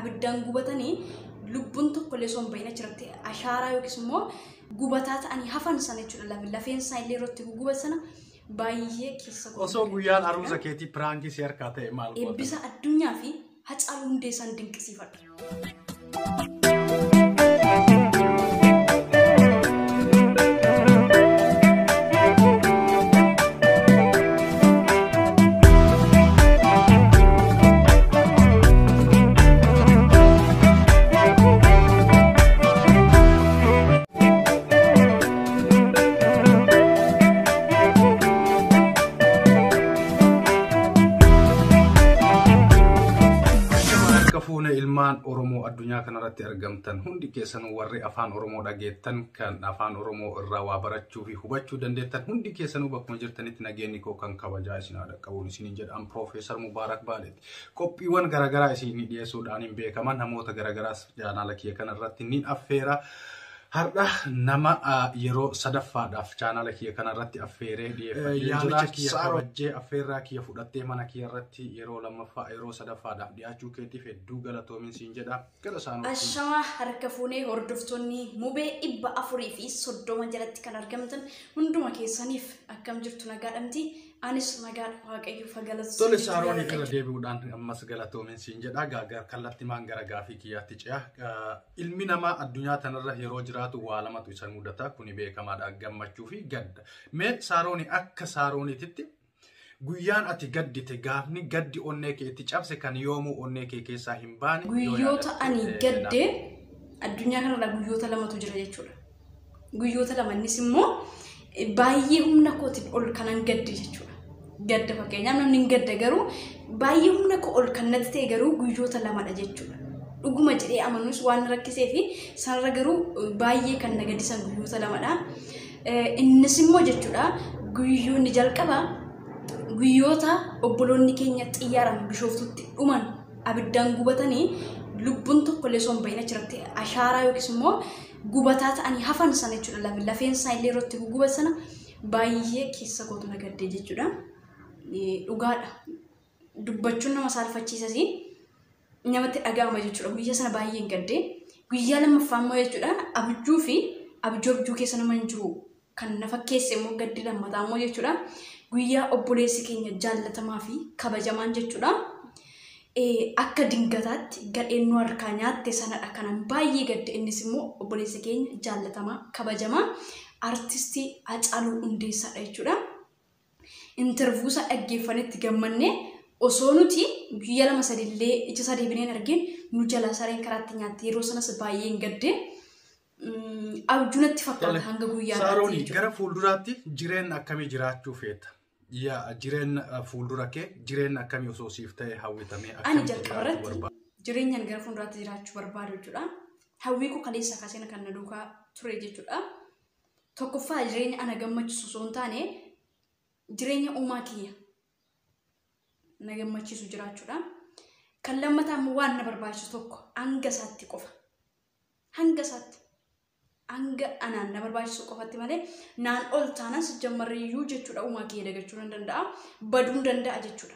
abiddaan gubatanii lubbuun tokko illee son bayina jirti ashaaraa yookiis immoo gubataa ta'anii hafan sana jechuudha lafeen isaa illee irratti gubatana baay'ee keessa osoo guyyaan aruusa keetii piraangii si harkaa ta'e maal goota eebbisa addunyaa fi Hacaaluu Hundeessaan dinqisiifadha. ilmaan Oromoo addunyaa kanarratti argamtan hundi keessan warri afaan Oromoo dhageettan kan afaan Oromoo irraa waa barachuu fi hubachuu dandeettan hundi keessanuu bakkuma jirtanitti nageenyi koo kan kabajaa isin haadha qabuun isiniin jedhaan Profeesar Mubaarak Baaleeti. Qophiiwwan garaagaraa isinii dhiyeessuudhaan hin beekaman namoota garaagaraas chaanala kiyya kanarratti niin affeera. Har'a nama yeroo sadaffaadhaaf chaanala kiyya kanarratti affeeree yaamicha kiyya kabajjee affeerraa kiyya fudhattee mana kiyya irratti yeroo lammaffaa yeroo sadaffaadhaaf dhiyaachuu keetiif hedduu galatoomin siin jedha. Gara isaanii Ashama harka fuunee hordoftoonni Mubee 430 jalatti kan argamtan hunduma keessaniif akkam jirtu nagaadhamti. Anis nagaadha waaqayyo fagalatu. Tole Saaroonii kana deebi'uudhaan ammas galatoomin siin jedha. Gaagar kallattii maan gara gaafii kiyyaatti ce'a. Ilmi namaa addunyaa tanarra yeroo jiraatu waa lamatu isa mudata. Kuni beekamaadha gammachuu fi gadda. Mee Saaroonii akka Saarooniititti guyyaan ati gaddite gaafni gaddi onnee keetti cabse kan yoomuu onnee kee keessaa hin baane. Guyyoota ani gaddee addunyaa kanarra guyyoota lamatu jira jechuudha. Guyyoota lamanis immoo baay'ee humna kootiin ol kanan gadde jechuudha. Gadda fakkeenyaaf namni hin gadda garuu baay'ee humna koo ol kan natti ta'e garuu guyyoota lamadha jechuudha. Dhuguma jedhee amanus waan rakkisee fi sanarra garuu baay'ee kan na gaddisan guyyoota lamadha. Innis immoo jechuudha guyyoonni jalqaba guyyoota obboloonni keenya xiyyaaraan Bishooftutti dhuman abiddaan gubatanii lubbuun tokko illee son bayina jirti ashaaraa yookiis immoo gubataa ta'anii hafan sana jechuudha lafeen isaa illee irratti gubatana baay'ee keessa kootu na gaddee jechuudha. Dhugaadha dubbachuun nama saalfachiisas namatti dhaga'ama jechuudha. Guyyaa sana baay'een gaddee guyyaa lammaffaa immoo jechuudha abjuu fi abjuu keessa nama hin jiru kan na fakkeesse immoo gaddi lammataa immoo jechuudha guyyaa obboleessi keenya jaallatamaa fi kabajamaan jechuudha. Akka dingataatti gadheen nu harkaa nyaatte sanadha kanan baay'ee gadde. Innis immoo obboleessi keenya jaallatamaa kabajamaa artistii Hacaaluu Hundeessaadha jechuudha. Interviyuu isaa dhaggeeffannetti gammannee osoo nuti guyyaa lama sadillee ija sadii bineen argin nu jala sareen karaatti nyaatte yeroo sanas baay'een gadde. Abjuunatti fakkaata hanga guyyaa Saaroonii gara fuulduraatti jireenya akkamii jiraachuu feeta? Jireenya fuuldura kee jireenya akkamii osoo siif ta'e hawwitamee ani jalqabarratti jireenyaan gara fuulduraatti jiraachuu barbaadu jechuudha. Hawwii koo kaleessa kaaseen kan na duukaa ture jechuudha. Tokkoffaa jireenya ana gammachiisu osoo hin taane jireenya uumaa kiyya na gammachiisu jiraachuudha. Kan lammataa immoo waan na barbaachisu tokko hanga isaatti qofa. Hanga isaatti hanga anaan na barbaachisu qofatti malee naan ol taanas jammarriyyuu jechuudha uumaa kiyya dagachuu nan danda'a baduu danda'a jechuudha.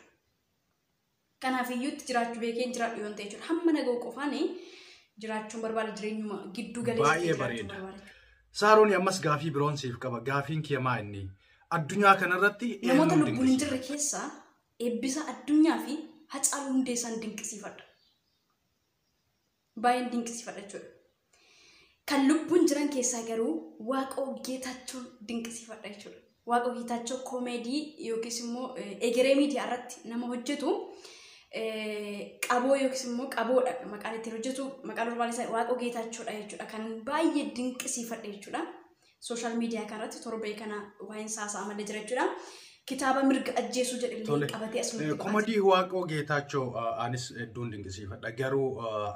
Kanaaf iyyuutti jiraachuu beekeen jiraadhu yoon ta'e jechuudha. Hamma naga'u qofaanii jiraachuun barbaada jireenyuma giddu galeessa baay'ee bareeda. Saaroonii ammas gaafii biroon siif qaba. Gaafiin kiyya maa inni addunyaa kanarratti namoota lubbuun hin jirre keessaa eebbisa addunyaa fi Hacaaluu Hundeessaan dinqisiifadha. Baay'een dinqisiifadha jechuudha. Kan lubbuun jiran keessaa garuu Waaqoo Geetaachoo dinqisiifadha jechuudha. Waaqoo Geetaachoo koomeedii yookiis immoo egeree miidiyaa irratti nama hojjetu qaboo yookiis immoo qaboodha maqaan ittiin hojjetu maqaan normaal isaa Waaqoo Geetaachoodha jechuudha. Kan baay'ee dinqisiifadha jechuudha. Sooshaal miidiyaa kanarratti torbee kana waa'een saasaa malee jira jechuudha. Kitaaba mirga ajjeesuu jedhanii qabatee asumatti koomedii Waaqoo Geetaachoo anis hedduun dinqisiifadha. Garuu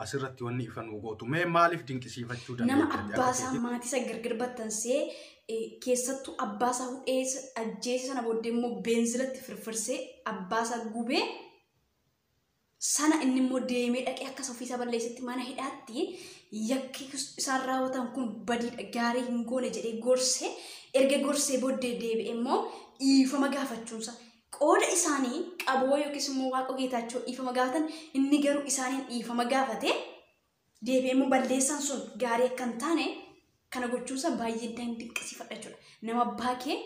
asirratti wanni ifan gootu mee maaliif dinqisiifachuu dandeenya? Nama abbaasaa maatii isa gargar battansee keessattuu abbaasaa hudhee ajjeese sana booddee immoo beenzilatti firfirsee abbaasaa gubee sana inni immoo deemee dhaqee akkas ofiisaa balleessetti mana hidhaatti yakki isaan raawwatan kun badiidha gaarii hin goone jedhee gorsee erga gorsee booddee deebi'e immoo dhiifama gaafachuunsa qooda isaanii qaboo yookiis immoo waaqa geetaachoo dhiifama gaafatan inni garuu isaaniin dhiifama gaafate deebi'ee immoo balleessaan sun gaarii akka hin taane kana gochuusa baay'ee dinqisiifadha jechuudha. Nama abbaa kee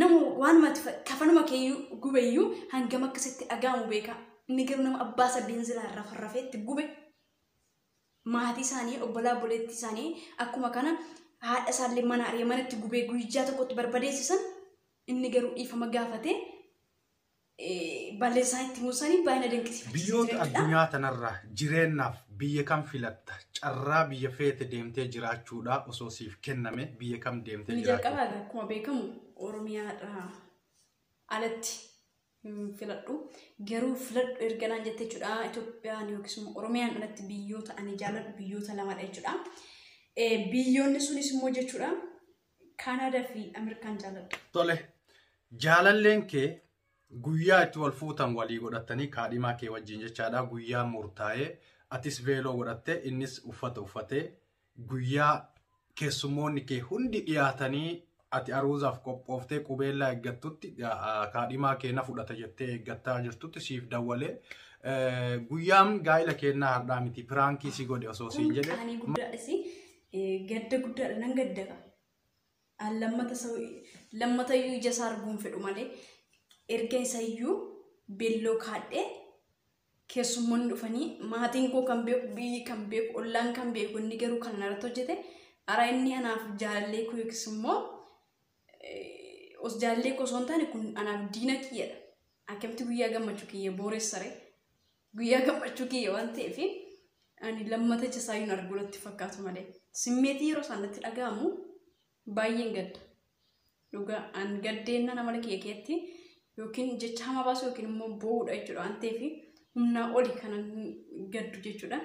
nama waanumatti kafanuma kee gubeyyuu hangam akkasitti dhaga'amu beeka. Inni garuu nama abbaa isaa beenzilaa irraa farrafeetti gube maatii isaanii obbolaa obboleettii isaanii akkuma kana haadha isaallee mana ari'ee manatti gubee guyyaa tokkotti barbadeessisan inni garuu dhiifama gaafate balleessaa itti muusanii baay'ina dinqisiifachaa Biyyoota addunyaa tanarraa jireenyaaf biyya kam filatta? Carraa biyya feete deemtee jiraachuudhaaf osoo siif kenname biyya kam deemtee jiraachuu? Jalqabaa akkuma beekamu Oromiyaadhaa alatti filadhu. Garuu filadhu erga naan jettee jechuudha. Itoophiyaan yookiis immoo Oromiyaan alatti biyyoota ani jaalladhu biyyoota lamadha jechuudha. Biyyoonni sunis immoo jechuudha Kaanaadaa fi Ameerikaan jaalladha. Tole, jaalalleen kee guyyaa itti wal fuutan walii godhatanii kaadhimaa kee wajjin jechaadha. Guyyaa murtaa'ee atis veeloo godhattee innis uffata uffatee guyyaa keessummoonni kee hundi dhiyaatanii ati aruuzaaf qophooftee qubeellaa eeggattutti kaadhimaa kee na fudhata jettee eeggattaa jirtutti siif dawwalee guyyaan gaa'ila kennaa har'aa miti piraankii si godhe osoo siin jedhe. Ani guddaadhisi gadda guddaadha nan gaddaka. Lammata iyyuu ija isaa arguun fedhu malee erga isa iyyuu beelloo kaadhee keessummoonni dhufanii maatiin koo kan beeku biyyi kan beeku ollaan kan beeku inni garuu kan narratti hojjete ara inni anaaf jaalallee koo yookiis immoo os jaalallee koo osoo hin taane kun anaaf diina kiyyadha. Akkamitti guyyaa gammachuu kiyya booressare guyyaa gammachuu kiyya waan ta'eef ani lammata ija isaa iyyuu arguu natti fakkaatu malee simmeetii yeroo isaan natti dhaga'amu baay'een gadda. Dhugaa an gaddeenna nama kiyya keetti yookiin jecha hama baasu yookiin immoo boo'uudha jechuudha waan ta'eef humnaa oli kanan gaddu jechuudha.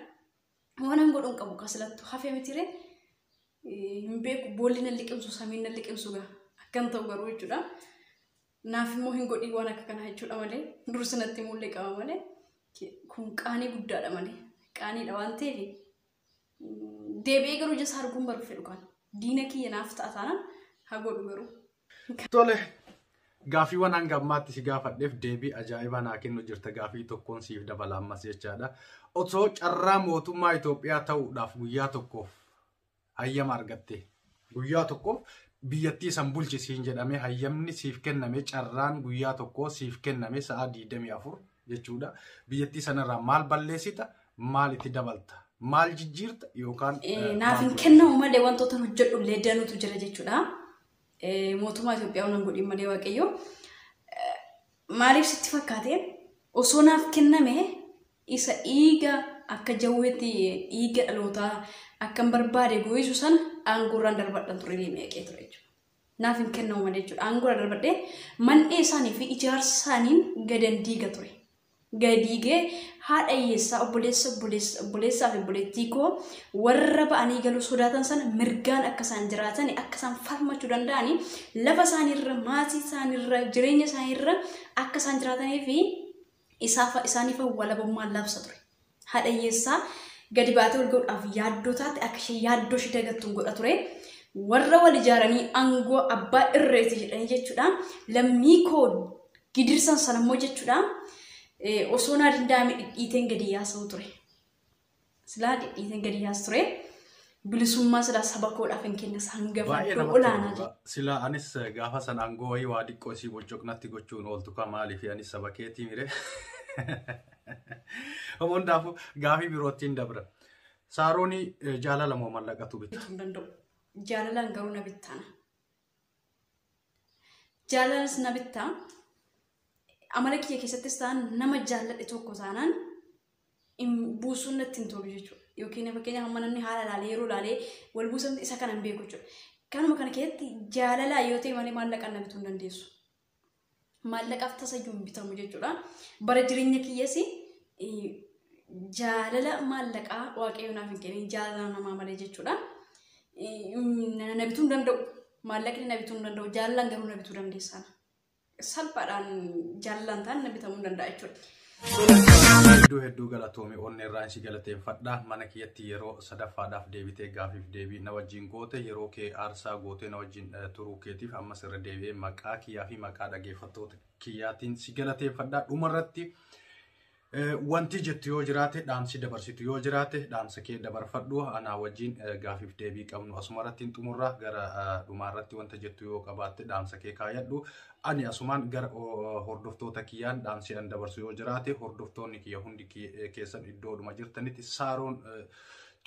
Waan an godhuun qabu kasilattu hafee mitiree hin beeku boolli na liqimsu samiin na liqimsu gaa akkan ta'u garuu jechuudha. Naaf immoo hin godhii waan akka kanaa jechuudha malee dursi natti mul'ee qaba malee kun qaanii guddaadha malee qaaniidha waan ta'eef deebi'ee garuu ija isaa arguun baru fedhu kan diina kiyya naaf ta'a taanaan haa godhu garuu. Tole, gaafiiwwan hanga ammaatti si gaafadheef deebii ajaa'ibaa naa kennu jirta. Gaafii tokkoon siif dabala ammas jechaadha. Osoo carraa mootummaa Itoophiyaa ta'uudhaaf guyyaa tokkoof hayyama argatte guyyaa tokkoof biyyattii san bulchisiin jedhamee hayyamni siif kenname carraan guyyaa tokkoo siif kenname sa'a 24 jechuudha. Biyyattii sanarraa maal balleessita? Maal itti dabalta? Maal jijjiirta yookaan naaf hin kennamu malee wantoota hojjedhu illee danuutu jira jechuudha. Mootummaa Itoophiyaa waan godhin malee waaqayyo maaliif sitti fakkaate osoo naaf kenname isa dhiiga akka jawweetti dhiiga dhalootaa akkan barbaade gooyisu san aangoorraan darbadhan ture deemeeqee ture jechuudha. Naaf hin kennamu malee jechuudha. Aangoorraan darbadhee man'ee isaanii fi ijaarsa isaaniin gadan diiga ture. Gadiigee haadha hiyyeessaa obboleessaa fi obboleettii koo warra ba'anii galuu sodaatan sana mirgaan akka isaan jiraatan akka isaan falmachuu danda'anii lafa isaaniirra maatii isaaniirra jireenya isaaniirra akka isaan jiraatanii fi isaaniif walabummaan labsa ture. Haadha hiyyeessaa gadi baatee wal gahuudhaaf yaaddoo taate akka ishee yaaddoo ishee dagattuun godha ture. Warra wal ijaaranii aangoo abbaa irreeti jedhanii jechuudha. Lammii koo gidirsan sana immoo jechuudha. Osoo naa danda'ame dhidhiiteen gadi yaasa'u ture. Silaa dhidhiiteen gadi yaasu ture. Bilisummaa silaa saba koodhaaf hin kennas hangafa iddoo olaanaa jedhe. Silaa anis gaafa san aangoo wayii waa xiqqoo isii bocoqnatti gochuun ooltu kan maaliif anis saba keetii mire. Hundaafuu gaafii birootiin dabra. Saaroonii jaalala moo mallaqatu bitta? Bituu hin danda'u. Jaalalaan garuu na bittaana. Jaalalas na bittaa. Amala kiyya keessattis ta'an nama jaalladhe tokko taanaan buusuun natti hin tolu jechuudha. Yookiin fakkeenyaaf amma namni haala laalee yeroo laalee wal buusamti isa kanan beeku jechuudha. Kanuma kana keessatti jaalalaa yoo ta'e malee maallaqaan na bituu hin dandeessu. Maallaqaaf tasayyuu hin bitamu jechuudha. Bara jireenya kiyyas jaalala maallaqaa waaqayyo naaf hin kennin jaalala namaa malee jechuudha. Na bituu hin danda'u. Maallaqni na bituu hin danda'u. Jaalalaan garuu na bituu dandeessaan. Salphaadhaan jaalalaan ta'an na bitamuu danda'a jechuudha. Hedduu galatoomii onneerraan si galateeffadha. Mana kiyyatti yeroo sadaffaadhaaf deebitee gaafiif deebii na wajjin goote yeroo kee aarsaa gootee na wajjin turuu keetiif ammas irra deebi'ee maqaa kiyyaa fi maqaa dhaggeeffattoota kiyyaatiin si galateeffadha. Dhumarratti wanti jettu yoo jiraate dhaamsi dabarsitu yoo jiraate dhaamsa kee dabarfadhu. Anaa wajjin gaafiif deebii qabnu asumarratti xumurra gara dhumarratti wanta jettu yoo qabaatte dhaamsa kee kaayadhu. Ani asumaan gara hordoftoota kiyyaan dhaamsi an dabarsu yoo jiraate hordoftoonni kiyya hundi keessan iddoodhuma jirtanitti Saaroon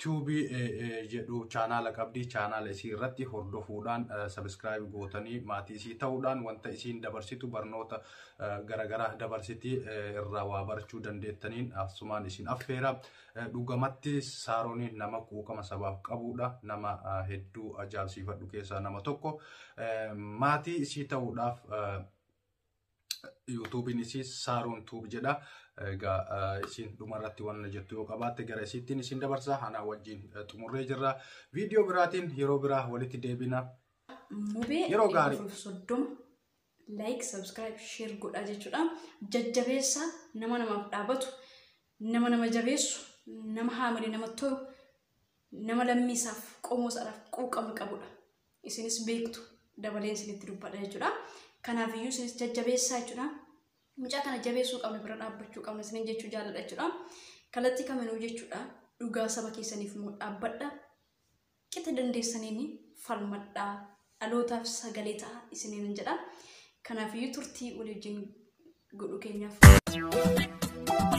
tuubii jedhu chaanaala qabdi. Chaanaala isii irratti hordofuudhaan subscribe gootanii maatii isii ta'uudhaan wanta isiin dabarsitu barnoota garagaraa dabarsiti irraa waa barachuu dandeettaniin asumaan isiin affeera. Dhugamatti Saaroon nama quuqama sabaaf qabudha. Nama hedduu ajaa'ibsiifadhu keessaa nama tokko. Maatii isii ta'uudhaaf YouTubein isii Saaroon tuub jedha. Isin dhumarratti waan jettu yoo qabaatte gara isiittiin isin dabarsa. Anaa wajjin xumurree jirra. Viidiyoo biraatiin yeroo biraa walitti deebina. Yeroo gaarii. Like, subscribe, share godhaa jechuudha. Jajjabeessa nama namaaf dhaabatu, nama jabeessu, nama haamile nama tolu, nama lammiisaaf qomoosaadhaaf quuqama qabudha. Isinis beektu dabaleen isinitti dubbadha jechuudha. Kanaaf iyyuu isinis jajjabeessaa jechuudha. Mucaa kana jabeessuu qabna bira dhaabbachuu qabna isinin jechuu jaalladha jechuudha. Kallattii kaminuu jechuudha. Dhugaa saba keessaniif immoo dhaabbadha. Qixa dandeessaniin falmadhaa. Dhalootaaf sagalee ta'a isiniin jedha. Kanaaf iyyuu turtii walii wajjin godhuu keenyaaf.